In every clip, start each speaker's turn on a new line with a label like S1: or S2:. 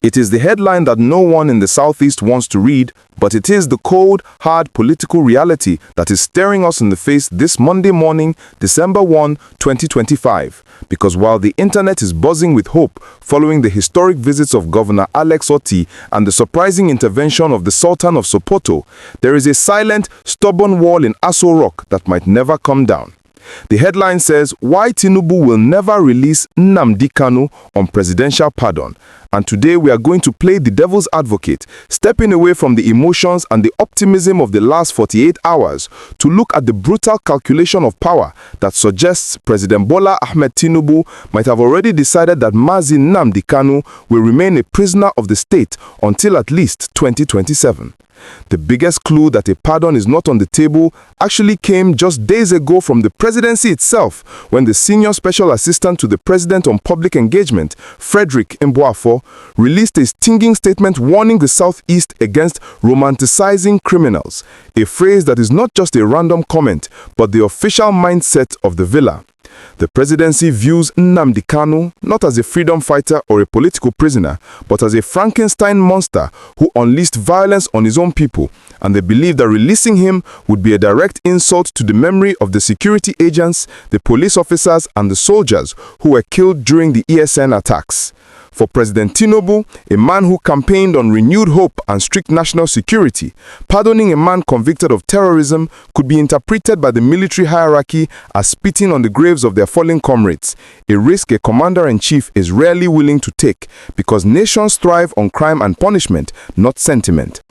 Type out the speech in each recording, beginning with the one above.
S1: It is the headline that no one in the Southeast wants to read, but it is the cold, hard political reality that is staring us in the face this Monday morning, December 1, 2025. Because while the internet is buzzing with hope following the historic visits of Governor Alex Otti and the surprising intervention of the Sultan of Sokoto, there is a silent, stubborn wall in Aso Rock that might never come down. The headline says, "Why Tinubu will never release Nnamdi Kanu on presidential pardon." And today we are going to play the devil's advocate, stepping away from the emotions and the optimism of the last 48 hours to look at the brutal calculation of power that suggests President Bola Tinubu might have already decided that Mazi Nnamdi Kanu will remain a prisoner of the state until at least 2027. The biggest clue that a pardon is not on the table actually came just days ago from the presidency itself, when the senior special assistant to the president on public engagement, Fredrick, released a stinging statement warning the Southeast against romanticizing criminals, a phrase that is not just a random comment, but the official mindset of the villa. The presidency views Nnamdi Kanu not as a freedom fighter or a political prisoner, but as a Frankenstein monster who unleashed violence on his own people, and they believe that releasing him would be a direct insult to the memory of the security agents, the police officers, and the soldiers who were killed during the ESN attacks. For President Tinubu, a man who campaigned on renewed hope and strict national security, pardoning a man convicted of terrorism could be interpreted by the military hierarchy as spitting on the graves of their fallen comrades, a risk a commander-in-chief is rarely willing to take because nations thrive on crime and punishment, not sentiment.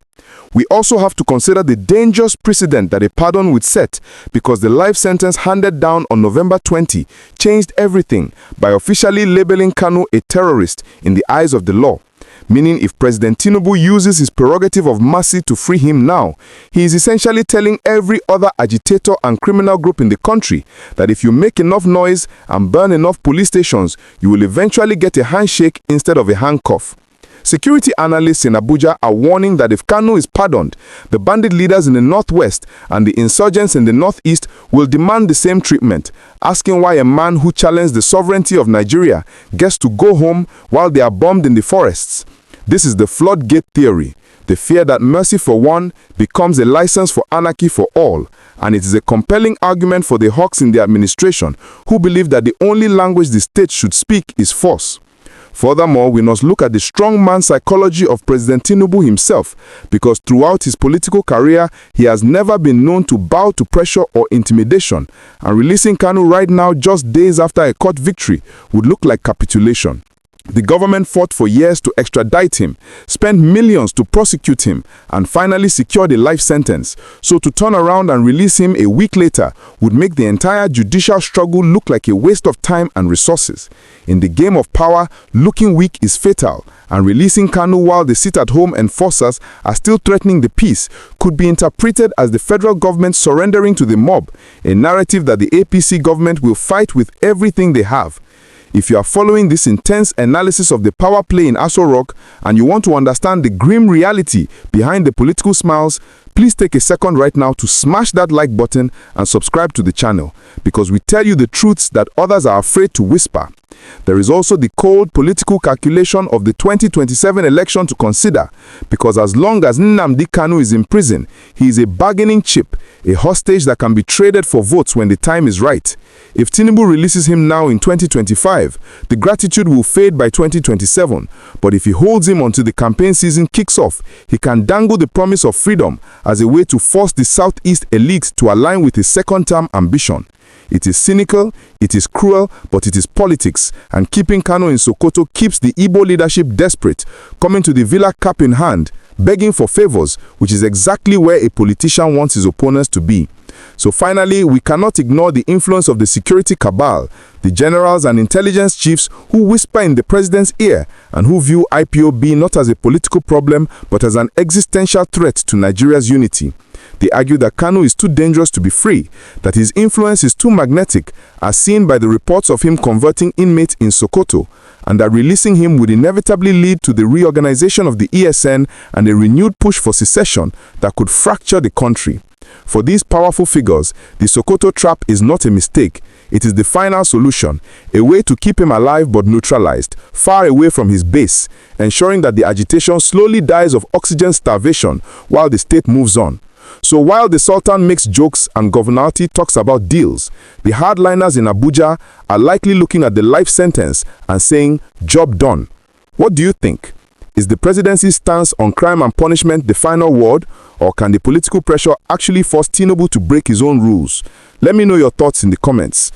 S1: We also have to consider the dangerous precedent that a pardon would set, because the life sentence handed down on November 20 changed everything by officially labeling Kanu a terrorist in the eyes of the law. Meaning, if President Tinubu uses his prerogative of mercy to free him now, he is essentially telling every other agitator and criminal group in the country that if you make enough noise and burn enough police stations, you will eventually get a handshake instead of a handcuff. Security analysts in Abuja are warning that if Kanu is pardoned, the bandit leaders in the northwest and the insurgents in the northeast will demand the same treatment, asking why a man who challenged the sovereignty of Nigeria gets to go home while they are bombed in the forests. This is the floodgate theory, the fear that mercy for one becomes a license for anarchy for all, and it is a compelling argument for the hawks in the administration who believe that the only language the state should speak is force. Furthermore, we must look at the strongman psychology of President Tinubu himself, because throughout his political career, he has never been known to bow to pressure or intimidation, and releasing Kanu right now, just days after a court victory, would look like capitulation. The government fought for years to extradite him, spent millions to prosecute him, and finally secured a life sentence. So to turn around and release him a week later would make the entire judicial struggle look like a waste of time and resources. In the game of power, looking weak is fatal, and releasing Kanu while the sit-at-home enforcers are still threatening the peace could be interpreted as the federal government surrendering to the mob, a narrative that the APC government will fight with everything they have. If you are following this intense analysis of the power play in Aso Rock and you want to understand the grim reality behind the political smiles, please take a second right now to smash that like button and subscribe to the channel, because we tell you the truths that others are afraid to whisper. There is also the cold political calculation of the 2027 election to consider, because as long as Nnamdi Kanu is in prison, he is a bargaining chip, a hostage that can be traded for votes when the time is right. If Tinubu releases him now in 2025, the gratitude will fade by 2027, but if he holds him until the campaign season kicks off, he can dangle the promise of freedom as a way to force the Southeast elite to align with his second-term ambition. It is cynical, it is cruel, but it is politics, and keeping Kanu in Sokoto keeps the Igbo leadership desperate, coming to the villa cap in hand, begging for favors, which is exactly where a politician wants his opponents to be. So finally, we cannot ignore the influence of the security cabal, the generals and intelligence chiefs who whisper in the president's ear and who view IPOB not as a political problem but as an existential threat to Nigeria's unity. They argue that Kanu is too dangerous to be free, that his influence is too magnetic, as seen by the reports of him converting inmates in Sokoto, and that releasing him would inevitably lead to the reorganization of the ESN and a renewed push for secession that could fracture the country. For these powerful figures, the Sokoto trap is not a mistake. It is the final solution, a way to keep him alive but neutralized, far away from his base, ensuring that the agitation slowly dies of oxygen starvation while the state moves on. So while the Sultan makes jokes and Governalty talks about deals, the hardliners in Abuja are likely looking at the life sentence and saying, job done. What do you think? Is the presidency's stance on crime and punishment the final word, or can the political pressure actually force Tinubu to break his own rules? Let me know your thoughts in the comments.